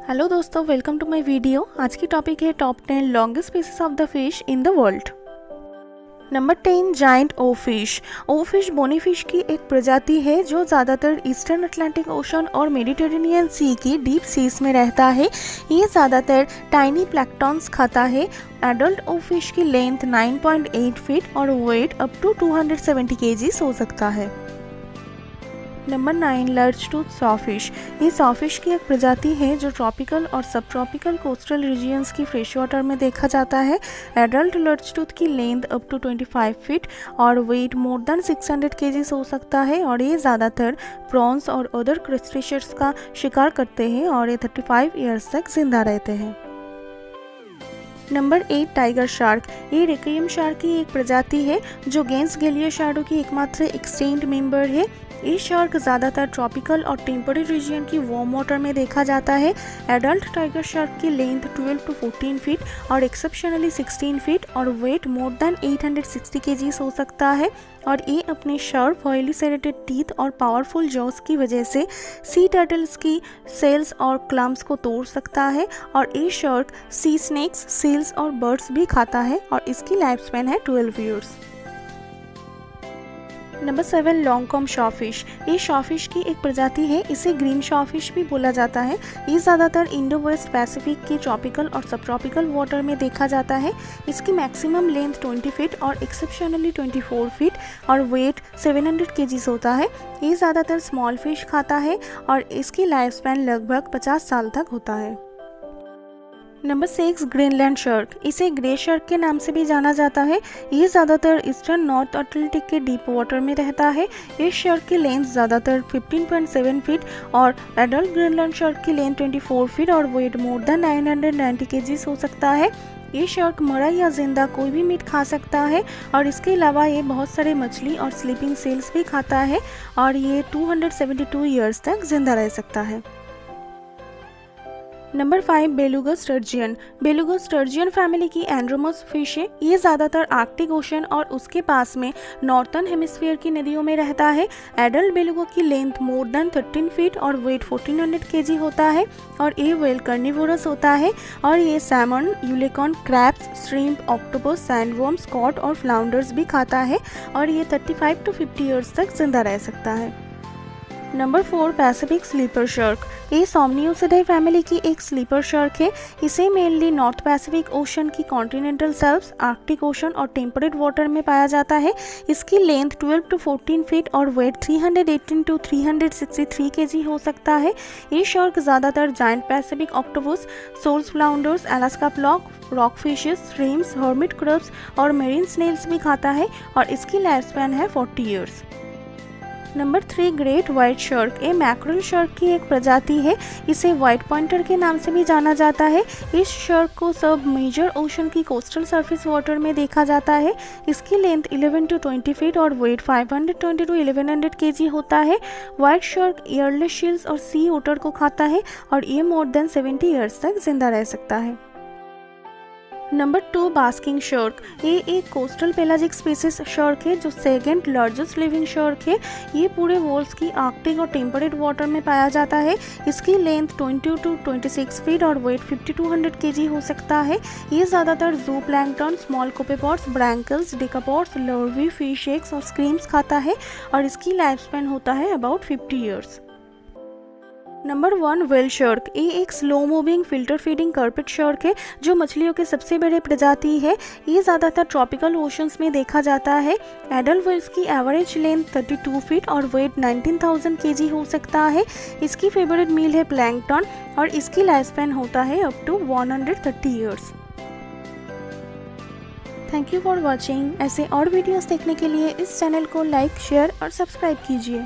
Hello दोस्तों, welcome to my video. आज की टॉपिक है top 10 longest species of the fish in the world. Number 10, giant oarfish. Oarfish bony fish की एक प्रजाति है जो ज़्यादातर ईस्टर्न अटलांटिक ओशन और मेडिटेरेनियन सी की डीप सीज में रहता है। ये ज़्यादातर टाइनी प्लैंक्टन्स खाता है। एडल्ट ओ फिश की लेंथ 9.8 फीट और वेट अप टू 270 केजीज हो सकता है। Number 9, lurch tooth sawfish. ये सॉफिश की एक प्रजाति है जो ट्रॉपिकल और सब ट्रॉपिकल कोस्टल रीजियंस की फ्रेश वाटर में देखा जाता है। एडल्ट लर्च टूथ की लेंथ अप टू 25 फीट और वेट मोर देन 600 केजीज हो सकता है और ये ज़्यादातर प्रॉन्स और अदर क्रस्टेशियंस का शिकार करते हैं और ये 35 ईयर्स तक जिंदा रहते हैं। Number 8, tiger shark. ये रेक्वियम शार्क की एक प्रजाति है जो गेंस गेलियर शार्डो की एकमात्र एक्सटिंक्ट मेंबर है। ये शार्क ज़्यादातर ट्रॉपिकल और टेम्परेट रीजन की वार्म वाटर में देखा जाता है। एडल्ट टाइगर शार्क की लेंथ 12 to 14 फीट और एक्सेप्शनली 16 फीट और वेट मोर देन 860 केजीज हो सकता है और ये अपने शार्प ऑयली सेरेटेड टीथ और पावरफुल जॉस की वजह से सी टर्टल्स की सेल्स और क्लम्स को तोड़ सकता है और ये शार्क सी स्नेक्स, सील्स और बर्ड्स भी खाता है और इसकी लाइफ स्पैन है 12 years. Number 7, long comb sawfish. ये शॉफिश की एक प्रजाति है। इसे ग्रीन शॉफिश भी बोला जाता है। ये ज़्यादातर इंडो वेस्ट पैसिफिक के ट्रॉपिकल और सब ट्रॉपिकल वाटर में देखा जाता है। इसकी मैक्सिमम लेंथ 20 फीट और एक्सेप्शनली 24 फीट और वेट 700 केजीज होता है। ये ज़्यादातर स्मॉल फिश खाता है और इसकी लाइफ स्पैन लगभग 50 साल तक होता है। Number 6, Greenland shark. इसे ग्रे शार्क के नाम से भी जाना जाता है। ये ज़्यादातर ईस्टर्न नॉर्थ अटलांटिक के डीप वाटर में रहता है। इस शार्क की लेंथ ज़्यादातर 15.7 फीट और एडल्ट ग्रीनलैंड शार्क की लेंथ 24 फीट और वेट मोर देन 990 केजीज हो सकता है। ये शार्क मरा या जिंदा कोई भी मीट खा सकता है और इसके अलावा ये बहुत सारे मछली और स्लीपिंग सेल्स भी खाता है और ये 272 ईयर्स तक जिंदा रह सकता है। Number 5, beluga sturgeon. Beluga sturgeon family की एंड्रोमस फिश है। ये ज़्यादातर आर्कटिक ओशन और उसके पास में नॉर्थर्न हेमिस्फीयर की नदियों में रहता है। एडल्ट बेलुगा की लेंथ मोर देन 13 फीट और वेट 1400 केजी होता है और ये वेल कार्निवोरस होता है और ये salmon, eulachon, crabs, shrimp, octopus, sandworm, scott और फ्लाउंडर्स भी खाता है और ये 35 to 50 ईयर्स तक जिंदा रह सकता है। Number 4, Pacific sleeper shark. ये सोमनियोसिडाई फैमिली की एक स्लीपर शार्क है। इसे मेनली नॉर्थ पैसिफिक ओशन की कॉन्टिनेंटल शेल्फ्स, आर्कटिक ओशन और टेम्परेट वाटर में पाया जाता है। इसकी लेंथ 12 to 14 फीट और वेट 318 to 363 केजी हो सकता है। ये शार्क ज़्यादातर giant Pacific octopus, soles flounders, Alaska pollock, rock fishes, shrimps, hermit crabs और मेरीन स्नेल्स भी खाता है और इसकी लाइफ स्पैन है 40 years. Number 3, great white shark. ये मैक्रेल शार्क की एक प्रजाति है। इसे व्हाइट पॉइंटर के नाम से भी जाना जाता है। इस शार्क को सब मेजर ओशन की कोस्टल सरफेस वाटर में देखा जाता है। इसकी लेंथ 11 to 20 फीट और वेट 520 to 1100 केजी होता है। व्हाइट शार्क ईयरलेस शील्स और सी ओटर को खाता है और ये मोर देन 70 ईयर्स तक जिंदा रह सकता है। Number 2, basking shark. ये एक कोस्टल पेलाजिक स्पीसीज शार्क है जो सेकंड लार्जेस्ट लिविंग शार्क है। ये पूरे वर्ल्ड की आर्कटिक और टेम्परेट वाटर में पाया जाता है। इसकी लेंथ 20 to 26 फीट और वेट 5200 केजी हो सकता है। ये ज़्यादातर जू प्लैंक्टन, स्मॉल कोपेपॉड्स, ब्रैंकल्स, डिकापॉड्स, लर्वी, फिश एग्स और स्क्रीम्स खाता है और इसकी लाइफ स्पैन होता है about 50 years. Number 1, whale shark. ये एक slow moving filter feeding carpet shark है जो मछलियों के सबसे बड़े प्रजाति है। ये ज़्यादातर ट्रॉपिकल ओशंस में देखा जाता है। एडल्ट व्हेल्स की एवरेज लेंथ 32 फीट और वेट 19,000 केजी हो सकता है। इसकी फेवरेट मील है प्लैंक्टन और इसकी लाइफ स्पैन होता है up to 130 years. Thank you for watching. ऐसे और वीडियोस देखने के लिए इस चैनल को लाइक, शेयर और सब्सक्राइब कीजिए।